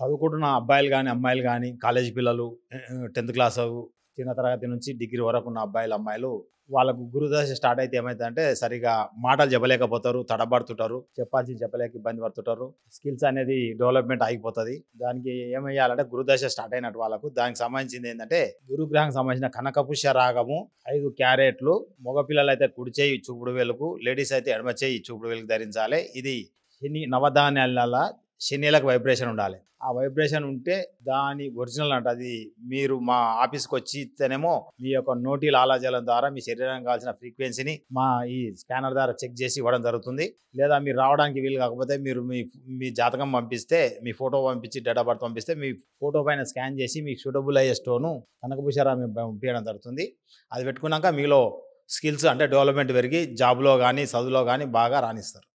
చదువుకుంటున్న అబ్బాయిలు గానీ, అమ్మాయిలు గానీ, కాలేజీ పిల్లలు 10థ్ క్లాసు చిన్న తరగతి నుంచి డిగ్రీ వరకున్న అబ్బాయిలు, అమ్మాయిలు వాళ్ళకు గురుదశ స్టార్ట్ అయితే ఏమైతదంటే సరిగ్గా మాటలు చెప్పలేకపోతారు, తడబడుతుంటారు. చెప్పాల్సింది చెప్పలేక ఇబ్బంది పడుతుంటారు. స్కిల్స్ అనేది డెవలప్‌మెంట్ ఆగిపోతది. దానికి ఏమెయ్యాలంటే గురుదశ స్టార్ట్ అయినట్టు వాళ్ళకు దానికి సంబంధించిందేందంటే గురుగ్రహానికి సంబంధించిన కనకపుష్య రాగము 5 క్యారెట్లు మగపిల్లలైతే కుడి చెయ్యి చూపుడు వేలుకు, లేడీస్ అయితే ఎడమ చెయ్యి చూపుడు వేలుకు ధరించాలి. ఇది శని నవధాన్యాల శనిలకు వైబ్రేషన్ ఉండాలి. ఆ వైబ్రేషన్ ఉంటే దాని ఒరిజినల్ అంట. అది మీరు మా ఆఫీస్‌కి వచ్చి ఇస్తేనేమో మీ యొక్క నోటి లాలాజలం ద్వారా మీ శరీరానికి కావాల్సిన ఫ్రీక్వెన్సీని మా ఈ స్కానర్ ద్వారా చెక్ చేసి ఇవ్వడం జరుగుతుంది. లేదా మీరు రావడానికి వీలు కాకపోతే మీరు మీ జాతకం పంపిస్తే, మీ ఫోటో పంపించి, డేట్ ఆఫ్ బర్త్ పంపిస్తే మీ ఫోటో పైన స్కాన్ చేసి మీకు సూటబుల్ అయ్యే స్టోను కనకపుష్యరాగం మేము పంపించడం జరుగుతుంది. అది పెట్టుకున్నాక మీలో స్కిల్స్ అంటే డెవలప్‌మెంట్ పెరిగి జాబ్‌లో గానీ, చదువులో గానీ బాగా రాణిస్తారు.